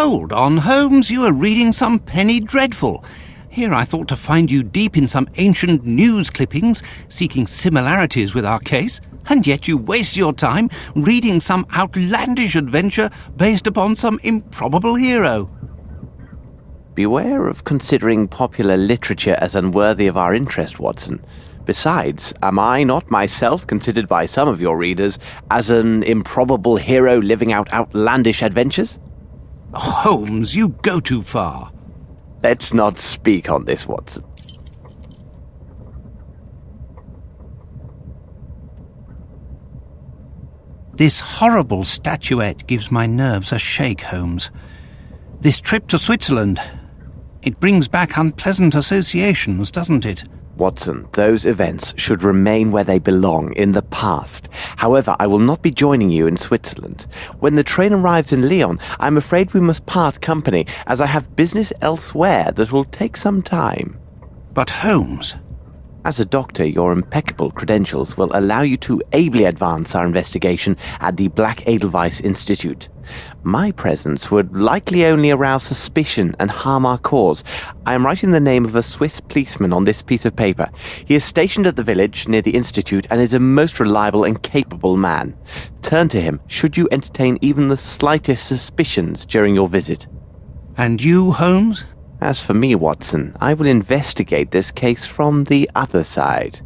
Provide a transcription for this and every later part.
Hold on, Holmes, you are reading some penny dreadful. Here I thought to find you deep in some ancient news clippings, seeking similarities with our case, and yet you waste your time reading some outlandish adventure based upon some improbable hero. Beware of considering popular literature as unworthy of our interest, Watson. Besides, am I not myself considered by some of your readers as an improbable hero living out outlandish adventures? Holmes, you go too far. Let's not speak on this, Watson. This horrible statuette gives my nerves a shake, Holmes. This trip to Switzerland, it brings back unpleasant associations, doesn't it? Watson, those events should remain where they belong, in the past. However, I will not be joining you in Switzerland. When the train arrives in Lyon, I'm afraid we must part company, as I have business elsewhere that will take some time. But Holmes... As a doctor, your impeccable credentials will allow you to ably advance our investigation at the Black Edelweiss Institute. My presence would likely only arouse suspicion and harm our cause. I am writing the name of a Swiss policeman on this piece of paper. He is stationed at the village near the Institute and is a most reliable and capable man. Turn to him should you entertain even the slightest suspicions during your visit. And you, Holmes? As for me, Watson, I will investigate this case from the other side.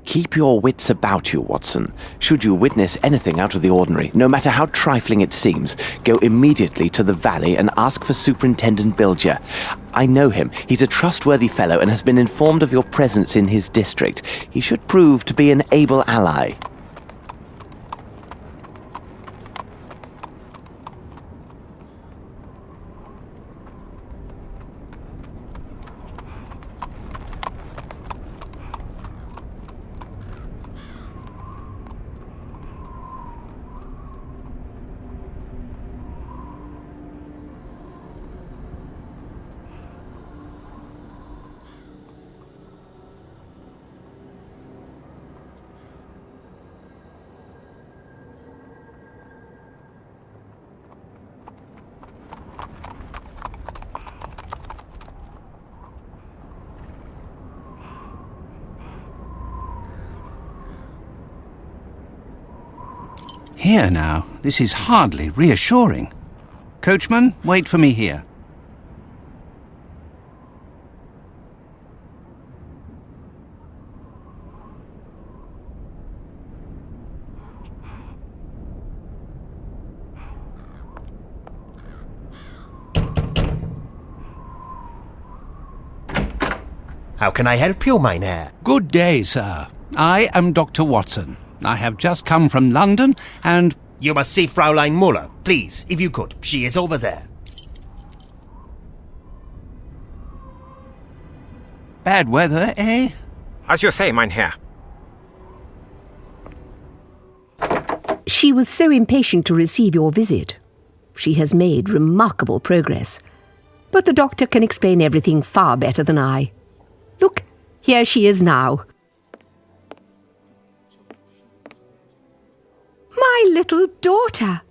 Keep your wits about you, Watson. Should you witness anything out of the ordinary, no matter how trifling it seems, go immediately to the valley and ask for Superintendent Bilger. I know him. He's a trustworthy fellow and has been informed of your presence in his district. He should prove to be an able ally. Here now, this is hardly reassuring. Coachman, wait for me here. How can I help you, mein Herr? Good day, sir. I am Dr. Watson. I have just come from London, and... You must see Fraulein Muller, please, if you could. She is over there. Bad weather, eh? As you say, mein Herr. She was so impatient to receive your visit. She has made remarkable progress. But the doctor can explain everything far better than I. Look, here she is now. My little daughter!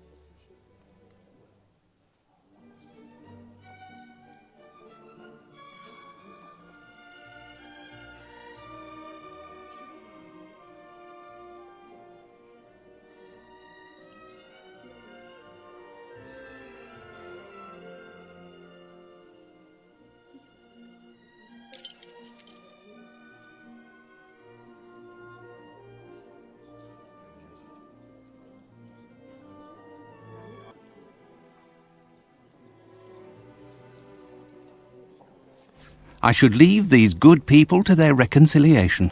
I should leave these good people to their reconciliation.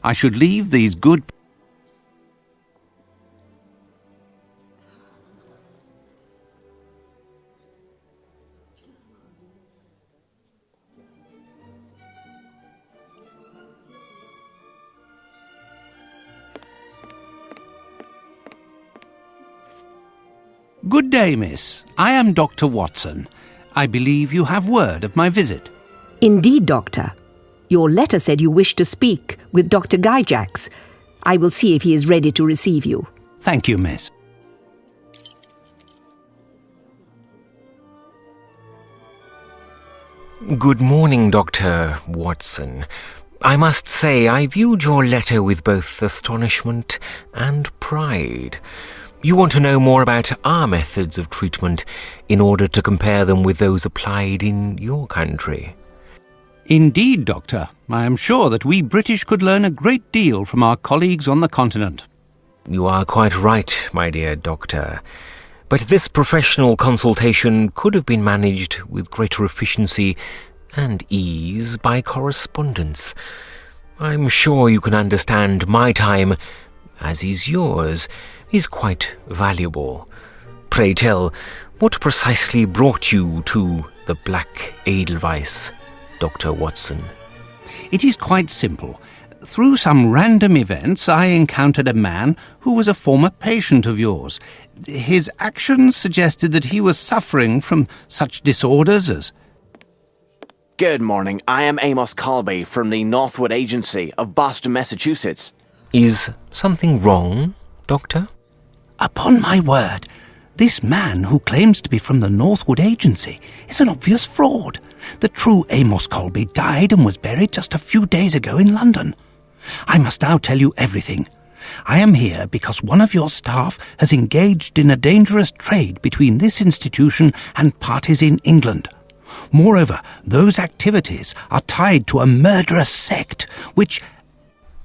I should leave these good... Good day, miss. I am Dr. Watson. I believe you have word of my visit. Indeed, Doctor. Your letter said you wished to speak with Dr. Gyjax. I will see if he is ready to receive you. Thank you, miss. Good morning, Dr. Watson. I must say I viewed your letter with both astonishment and pride. You want to know more about our methods of treatment in order to compare them with those applied in your country. Indeed, Doctor. I am sure that we British could learn a great deal from our colleagues on the continent. You are quite right, my dear Doctor. But this professional consultation could have been managed with greater efficiency and ease by correspondence. I'm sure you can understand my time, as is yours, is quite valuable. Pray tell, what precisely brought you to the Black Edelweiss, Dr. Watson? It is quite simple. Through some random events, I encountered a man who was a former patient of yours. His actions suggested that he was suffering from such disorders as... Good morning. I am Amos Colby from the Northwood Agency of Boston, Massachusetts. Is something wrong, Doctor? Upon my word, this man who claims to be from the Northwood Agency is an obvious fraud. The true Amos Colby died and was buried just a few days ago in London. I must now tell you everything. I am here because one of your staff has engaged in a dangerous trade between this institution and parties in England. Moreover, those activities are tied to a murderous sect, which...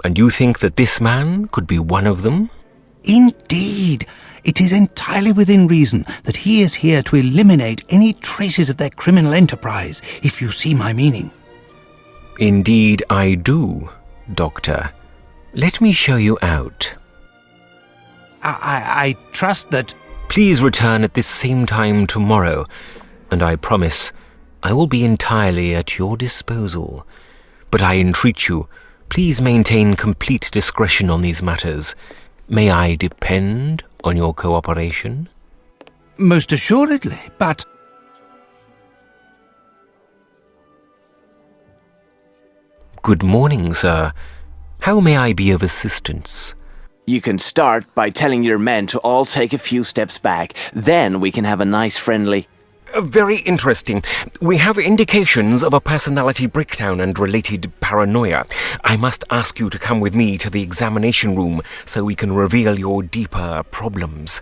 And you think that this man could be one of them? Indeed. It is entirely within reason that he is here to eliminate any traces of their criminal enterprise, if you see my meaning. Indeed I do, Doctor. Let me show you out. I trust that... Please return at this same time tomorrow, and I promise I will be entirely at your disposal. But I entreat you, please maintain complete discretion on these matters. May I depend on your cooperation? Most assuredly, but... Good morning, sir. How may I be of assistance? You can start by telling your men to all take a few steps back. Then we can have a nice friendly... Very interesting. We have indications of a personality breakdown and related paranoia. I must ask you to come with me to the examination room so we can reveal your deeper problems.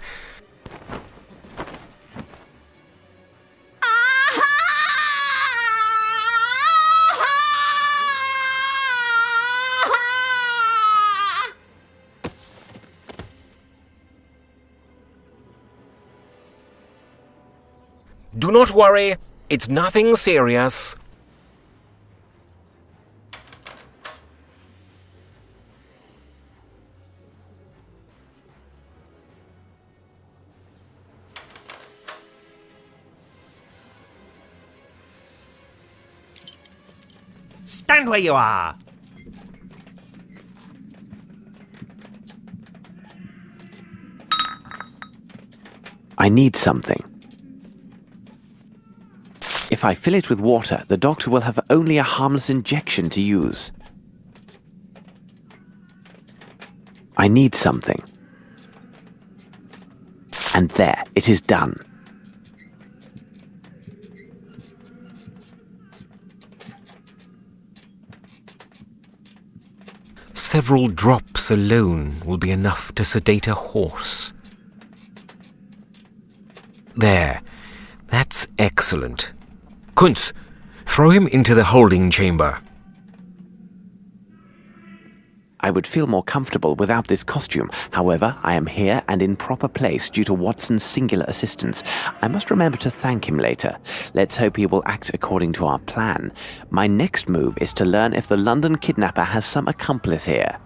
Do not worry, it's nothing serious. Stand where you are! I need something. If I fill it with water, the doctor will have only a harmless injection to use. I need something. And there, it is done. Several drops alone will be enough to sedate a horse. There, that's excellent. Kunz, throw him into the holding chamber. I would feel more comfortable without this costume. However, I am here and in proper place due to Watson's singular assistance. I must remember to thank him later. Let's hope he will act according to our plan. My next move is to learn if the London kidnapper has some accomplice here.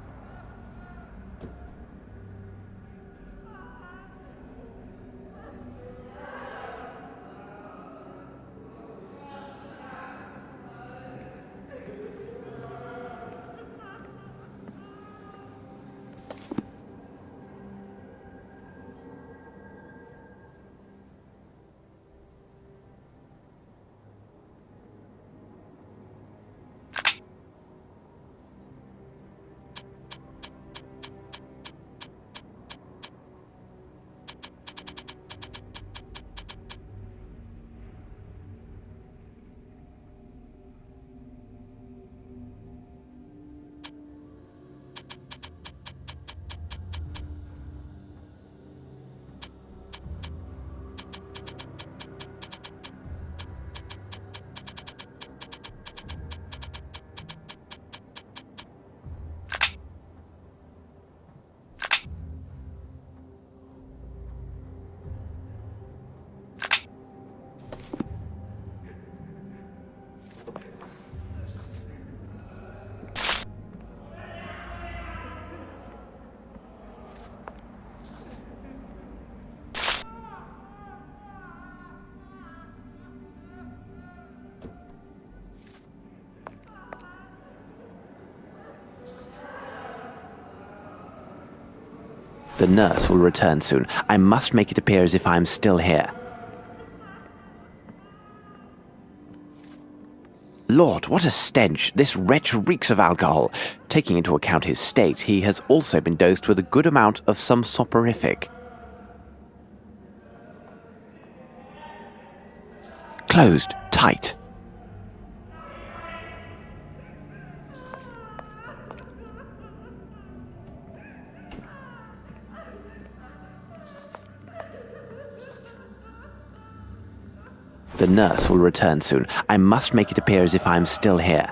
The nurse will return soon. I must make it appear as if I am still here. Lord, what a stench! This wretch reeks of alcohol. Taking into account his state, he has also been dosed with a good amount of some soporific. Closed. Tight. The nurse will return soon. I must make it appear as if I am still here.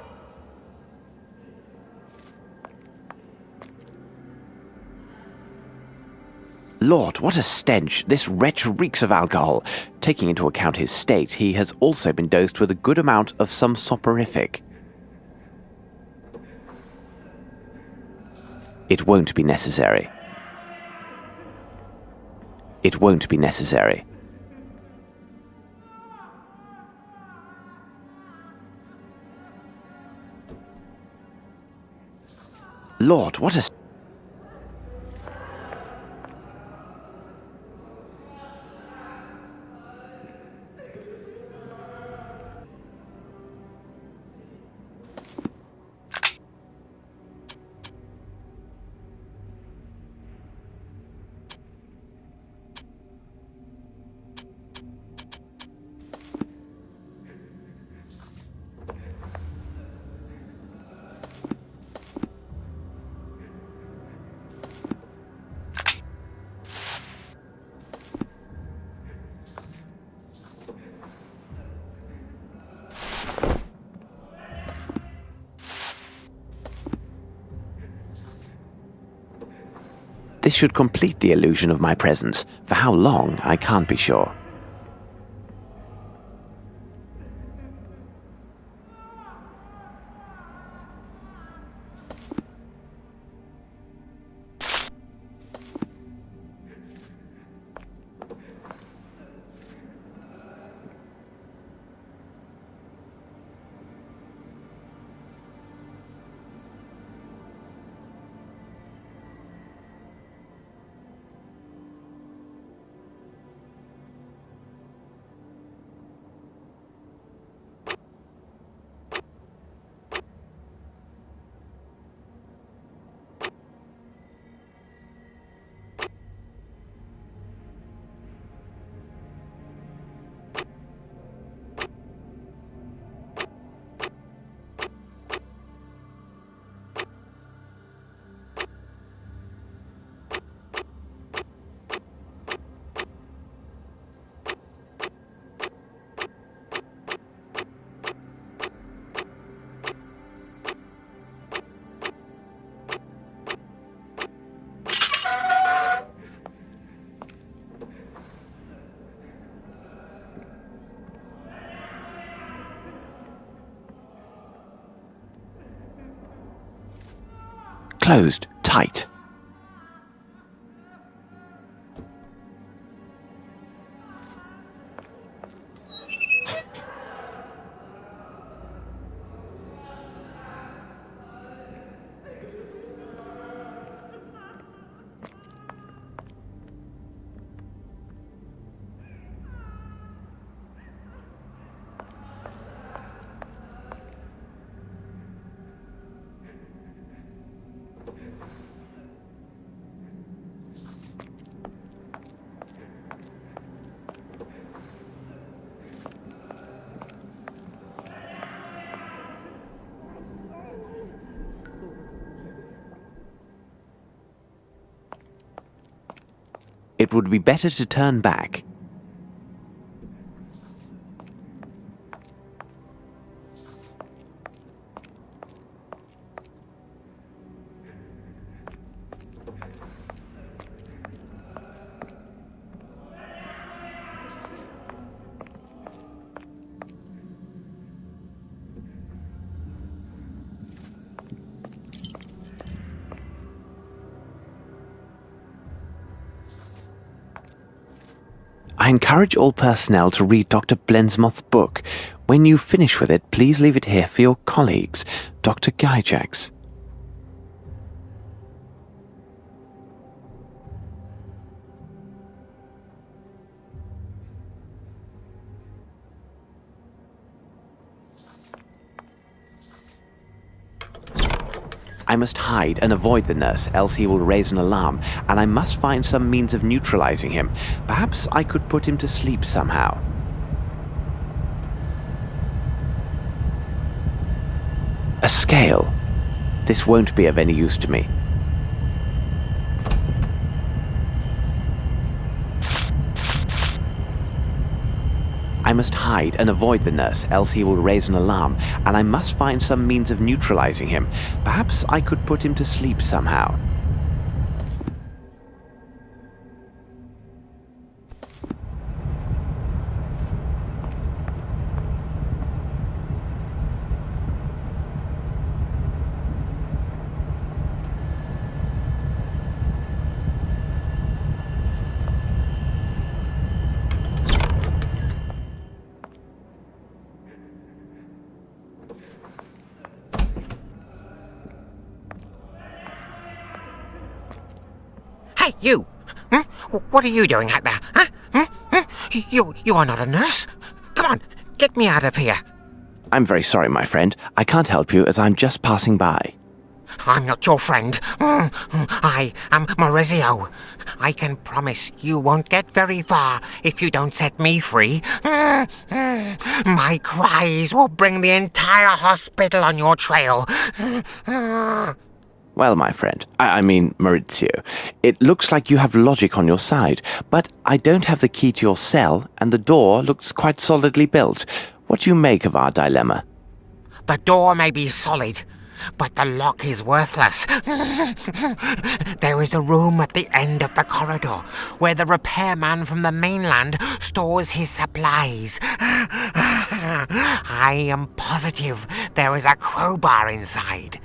Lord, what a stench! This wretch reeks of alcohol. Taking into account his state, he has also been dosed with a good amount of some soporific. It won't be necessary. It won't be necessary. Lord, what a... This should complete the illusion of my presence. For how long, I can't be sure. Closed. Tight. It would be better to turn back. I encourage all personnel to read Dr. Blensmoth's book. When you finish with it, please leave it here for your colleagues, Dr. Gyjax. I must hide and avoid the nurse, else he will raise an alarm, and I must find some means of neutralizing him. Perhaps I could put him to sleep somehow. A scale. This won't be of any use to me. I must hide and avoid the nurse, else he will raise an alarm, and I must find some means of neutralizing him. Perhaps I could put him to sleep somehow. Hey, you! What are you doing out there? You are not a nurse. Come on, get me out of here. I'm very sorry, my friend. I can't help you as I'm just passing by. I'm not your friend. I am Maurizio. I can promise you won't get very far if you don't set me free. My cries will bring the entire hospital on your trail. Well, my friend, I mean Maurizio, it looks like you have logic on your side, but I don't have the key to your cell, and the door looks quite solidly built. What do you make of our dilemma? The door may be solid, but the lock is worthless. There is a room at the end of the corridor where the repairman from the mainland stores his supplies. I am positive there is a crowbar inside.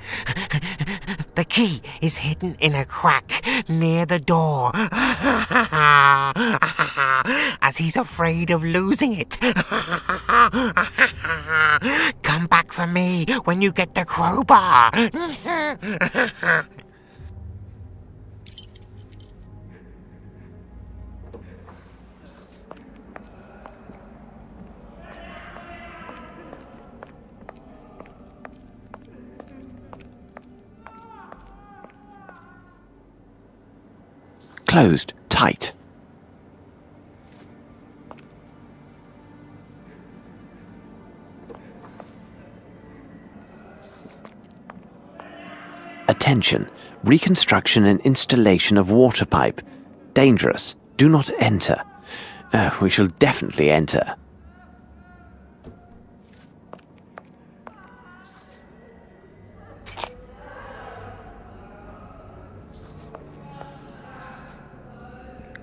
The key is hidden in a crack near the door, as he's afraid of losing it. Come back for me when you get the crowbar. Closed tight. Attention. Reconstruction and installation of water pipe. Dangerous. Do not enter. We shall definitely enter.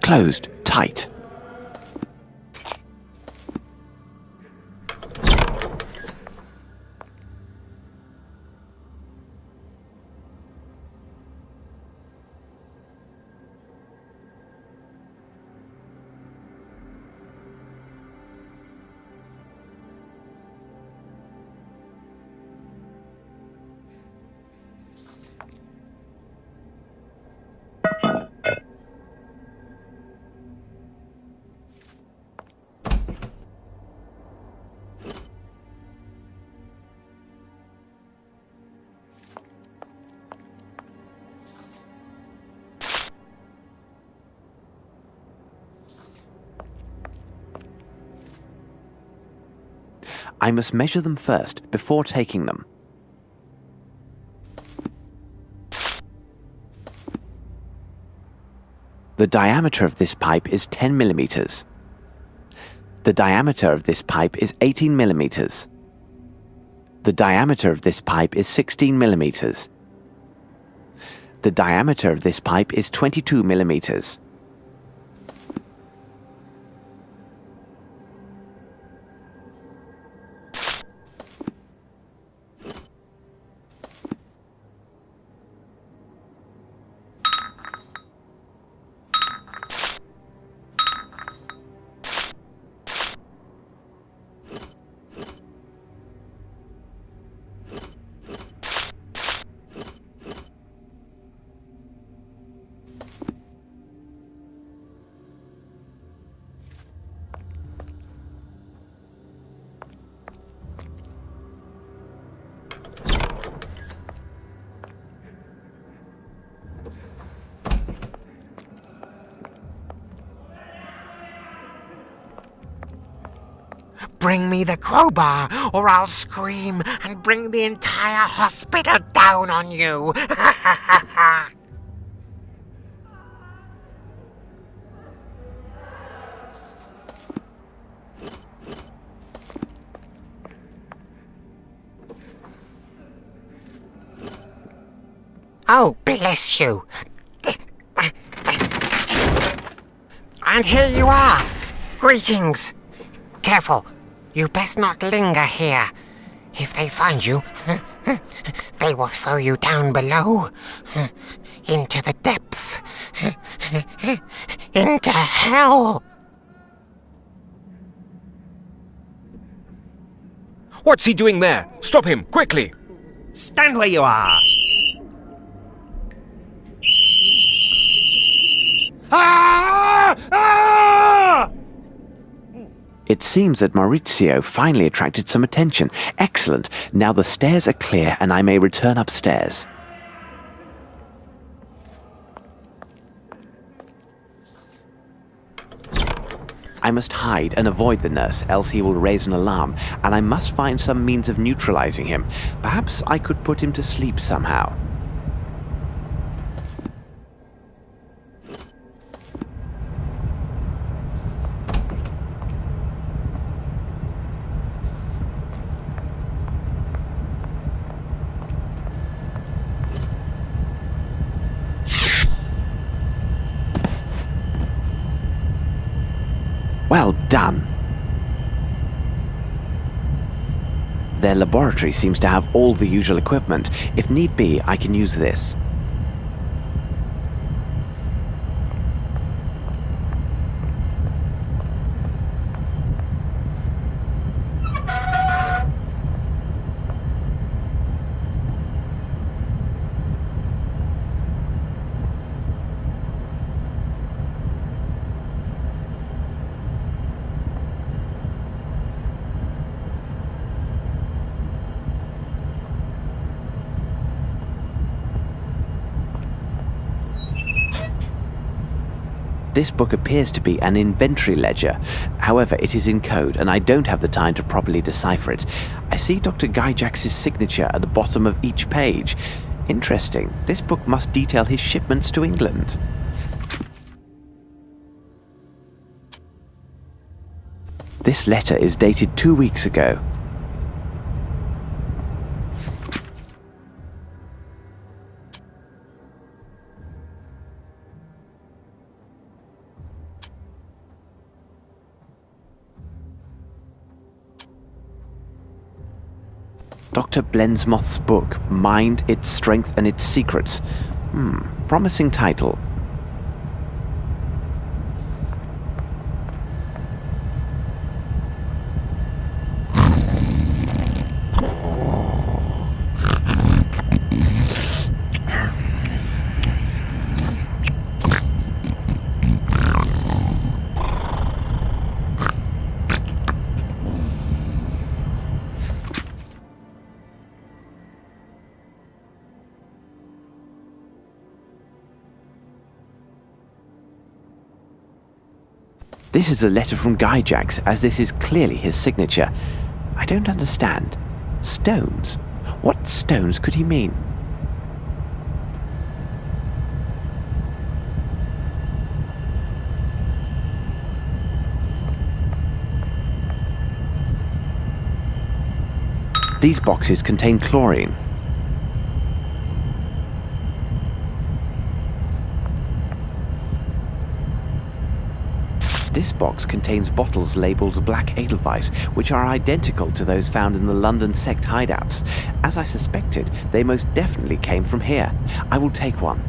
Closed tight. I must measure them first before taking them. The diameter of this pipe is 10 millimeters. The diameter of this pipe is 18 millimeters. The diameter of this pipe is 16 millimeters. The diameter of this pipe is 22 millimeters. bring me the crowbar, or I'll scream and bring the entire hospital down on you. Oh, bless you. And here you are. Greetings. Careful. You best not linger here. If they find you, they will throw you down below. Into the depths. Into hell. What's he doing there? Stop him, quickly! Stand where you are! Ah! Ah! It seems that Maurizio finally attracted some attention. Excellent. Now the stairs are clear and I may return upstairs. I must hide and avoid the nurse, else he will raise an alarm, and I must find some means of neutralizing him. Perhaps I could put him to sleep somehow. Well done! Their laboratory seems to have all the usual equipment. If need be, I can use this. This book appears to be an inventory ledger. However, it is in code, and I don't have the time to properly decipher it. I see Dr. Gyjax's signature at the bottom of each page. Interesting. This book must detail his shipments to England. This letter is dated 2 weeks ago. Dr. Blensmoth's book, Mind, Its Strength and Its Secrets. Promising title. This is a letter from Gyjax, as this is clearly his signature. I don't understand. Stones? What stones could he mean? These boxes contain chlorine. This box contains bottles labelled Black Edelweiss, which are identical to those found in the London sect hideouts. As I suspected, they most definitely came from here. I will take one.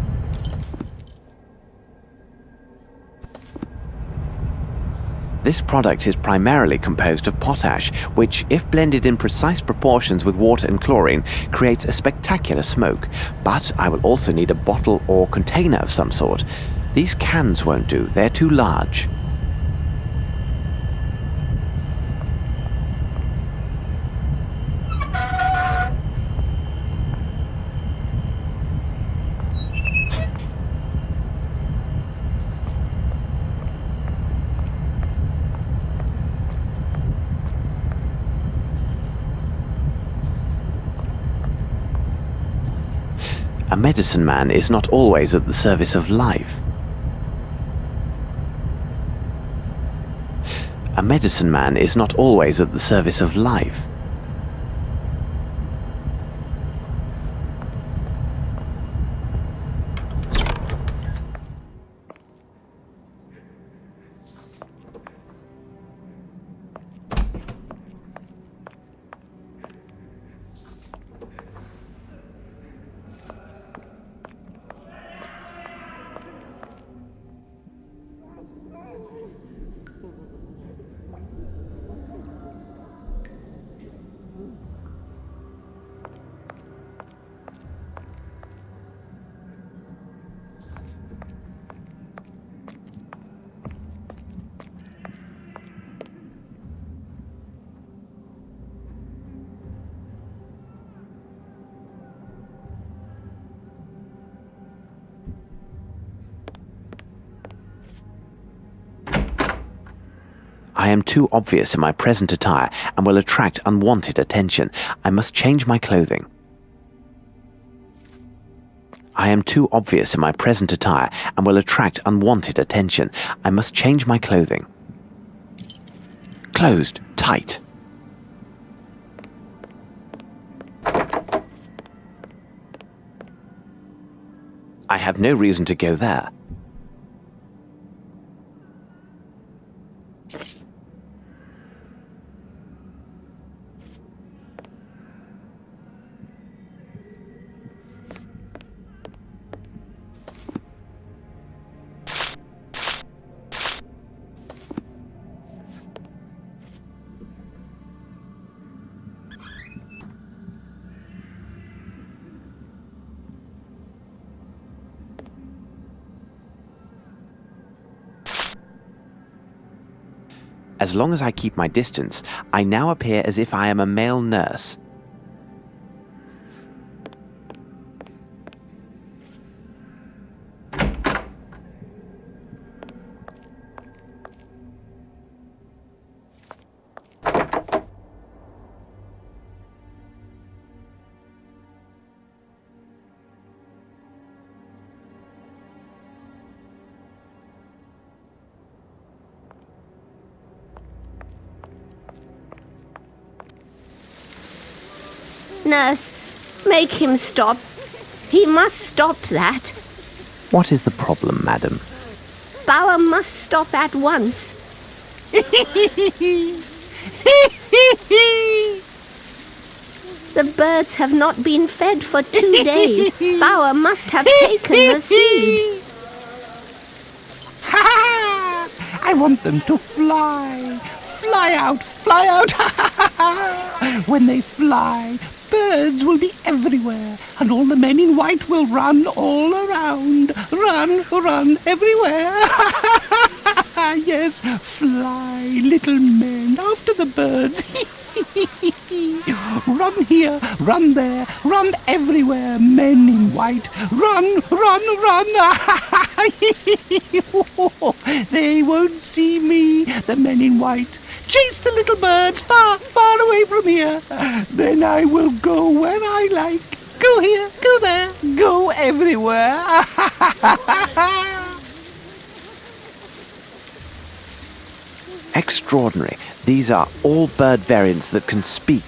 This product is primarily composed of potash, which, if blended in precise proportions with water and chlorine, creates a spectacular smoke. But I will also need a bottle or container of some sort. These cans won't do, they're too large. A medicine man is not always at the service of life. A medicine man is not always at the service of life. I am too obvious in my present attire and will attract unwanted attention. I must change my clothing. I am too obvious in my present attire and will attract unwanted attention. I must change my clothing. Closed, tight. I have no reason to go there. As long as I keep my distance, I now appear as if I am a male nurse. Nurse, make him stop. He must stop that. What is the problem, madam? Bauer must stop at once. The birds have not been fed for 2 days. Bauer must have taken the seed. I want them to fly. Fly out, fly out. When they fly, birds will be everywhere, and all the men in white will run all around. Run, run everywhere. Yes, fly, little men, after the birds. Run here, run there, run everywhere, men in white. Run, run, run. They won't see me, the men in white. Chase the little birds far, far away from here. Then I will go where I like. Go here, go there, go everywhere. Extraordinary. These are all bird variants that can speak.